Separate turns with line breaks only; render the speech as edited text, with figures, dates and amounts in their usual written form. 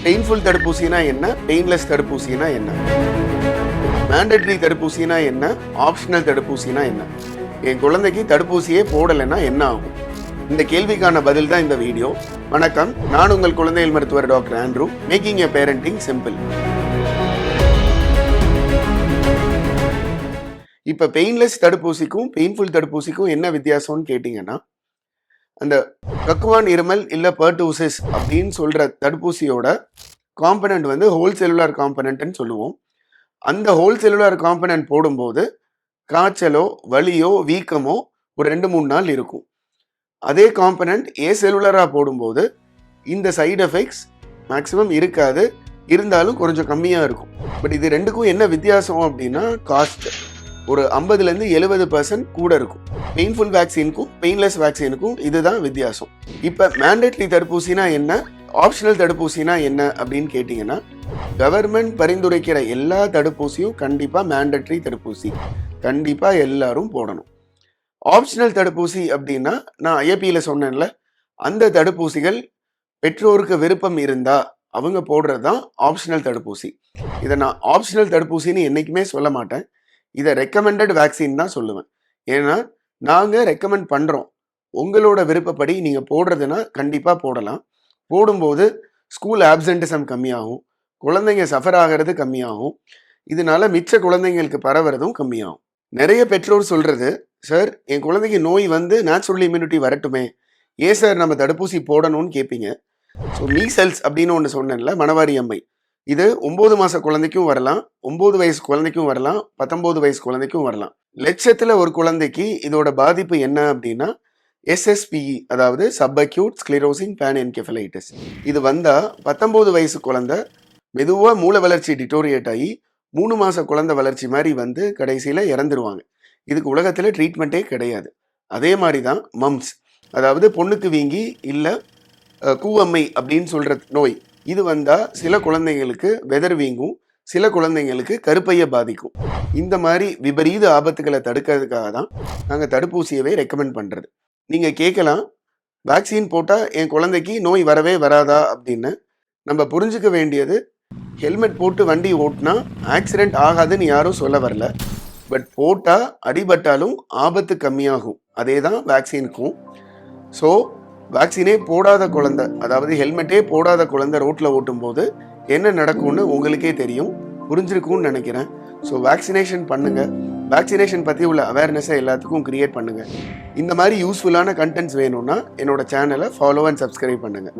Painful தடுப்பூசினா என்ன, painless தடுப்பூசினா என்ன, mandatory தடுப்பூசினா என்ன, ஆப்ஷனல் தடுப்பூசினா என்ன, என் குழந்தைக்கு தடுப்பூசியே போடலைன்னா என்ன ஆகும்? இந்த கேள்விக்கான பதில் தான் இந்த வீடியோ. வணக்கம், நான் உங்கள் குழந்தைகள் மருத்துவர் doctor Andrew. Making a parenting simple. இப்போ பெயின்லெஸ் தடுப்பூசிக்கும் பெயின்ஃபுல் தடுப்பூசிக்கும் என்ன வித்தியாசம்னு கேட்டிங்கன்னா, அந்த கக்குவான் இருமல் இல்லை பெர்டூசிஸ் அப்படின்னு சொல்கிற தடுப்பூசியோட காம்பனண்ட் வந்து ஹோல் செல்லுலார் காம்பனண்ட்னு சொல்லுவோம். அந்த ஹோல் செல்லுலார் காம்பனண்ட் போடும்போது காய்ச்சலோ வலியோ வீக்கமோ ஒரு 2-3 நாள் இருக்கும். அதே காம்பனண்ட் ஏ செல்லுலராக போடும்போது இந்த சைடு எஃபெக்ட்ஸ் மேக்ஸிமம் இருக்காது, இருந்தாலும் கொஞ்சம் கம்மியாக இருக்கும். பட் இது ரெண்டுக்கும் என்ன வித்தியாசம் அப்படின்னா, காஸ்ட் ஒரு 50-70% கூட இருக்கும். பெயின்ஃபுல் வேக்சினுக்கும் பெயின்லெஸ் வேக்சினுக்கும் இதுதான் வித்தியாசம். இப்போ மேண்டேட்டரி தடுப்பூசினா என்ன, ஆப்ஷனல் தடுப்பூசினா என்ன அப்படின்னு கேட்டிங்கன்னா, கவர்மெண்ட் பரிந்துரைக்கிற எல்லா தடுப்பூசியும் கண்டிப்பாக மேண்டேட்டரி தடுப்பூசி, கண்டிப்பாக எல்லாரும் போடணும். ஆப்ஷனல் தடுப்பூசி அப்படின்னா நான் ஐஏபியில் சொன்னேன்ல, அந்த தடுப்பூசிகள் பெற்றோருக்கு விருப்பம் இருந்தால் அவங்க போடுறது தான் ஆப்ஷனல் தடுப்பூசி. இதை நான் ஆப்ஷனல் தடுப்பூசின்னு என்றைக்குமே சொல்ல மாட்டேன், இதை ரெக்கமெண்டட் வேக்சின் தான் சொல்லுவேன். ஏன்னா நாங்கள் ரெக்கமெண்ட் பண்ணுறோம், உங்களோட விருப்பப்படி நீங்கள் போடுறதுன்னா கண்டிப்பாக போடலாம். போடும்போது ஸ்கூல் ஆப்சென்டிசம் கம்மியாகும், குழந்தைங்க சஃபர் ஆகிறது கம்மியாகும், இதனால மிச்ச குழந்தைங்களுக்கு பரவுறதும் கம்மியாகும். நிறைய பெற்றோர் சொல்கிறது, சார் என் குழந்தைக்கு நோய் வந்து நேச்சுரல் இம்யூனிட்டி வரட்டுமே, ஏன் சார் நம்ம தடுப்பூசி போடணும்னு கேட்பீங்க. ஸோ மீசல்ஸ் அப்படின்னு ஒன்று சொன்னேன்ல, மணவாரி அம்மை, இது 9 மாத குழந்தைக்கும் வரலாம், 9 வயசு குழந்தைக்கும் வரலாம், 19 வயசு குழந்தைக்கும் வரலாம். லட்சத்தில் ஒரு குழந்தைக்கு இதோட பாதிப்பு என்ன அப்படின்னா SSPE, அதாவது சப்அக்யூட் ஸ்க்ளிரோசிங் பேன்என்கெஃபலைட்டிஸ். இது வந்தால் 19 வயசு குழந்தை மெதுவாக மூளை வளர்ச்சி டிட்டோரியேட் ஆகி 3 மாத குழந்தை வளர்ச்சி மாதிரி வந்து கடைசியில் இறந்துருவாங்க. இதுக்கு உலகத்தில் ட்ரீட்மெண்ட்டே கிடையாது. அதே மாதிரி தான் மம்ஸ், அதாவது பொண்ணுக்கு வீங்கி இல்லை கூவம்மை அப்படின்னு சொல்கிற நோய், இது வந்தால் சில குழந்தைங்களுக்கு வெதர் வீங்கும், சில குழந்தைங்களுக்கு கருப்பையை பாதிக்கும். இந்த மாதிரி விபரீத ஆபத்துகளை தடுக்கிறதுக்காக தான் நாங்கள் தடுப்பூசியவே ரெக்கமெண்ட் பண்ணுறது. நீங்கள் கேட்கலாம், வேக்சின் போட்டால் என் குழந்தைக்கு நோய் வரவே வராதா அப்படின்னு. நம்ம புரிஞ்சுக்க வேண்டியது, ஹெல்மெட் போட்டு வண்டி ஓட்டினா ஆக்சிடெண்ட் ஆகாதுன்னு யாரும் சொல்ல வரல. பட் போட்டால் அடிபட்டாலும் ஆபத்து கம்மியாகும். அதே தான் வேக்சினுக்கும். ஸோ வேக்சினே போடாத குழந்தை, அதாவது ஹெல்மெட்டே போடாத குழந்தை ரோட்டில் ஓட்டும்போது என்ன நடக்கும்னு உங்களுக்கே தெரியும், புரிஞ்சிருக்கும்னு நினைக்கிறேன். ஸோ வேக்சினேஷன் பண்ணுங்கள். வேக்சினேஷன் பற்றி உள்ள அவேர்னஸை எல்லாத்துக்கும் க்ரியேட் பண்ணுங்கள். இந்த மாதிரி யூஸ்ஃபுல்லான கண்டென்ட்ஸ் வேணும்னா என்னோட சேனலை ஃபாலோ அண்ட் சப்ஸ்கிரைப் பண்ணுங்கள்.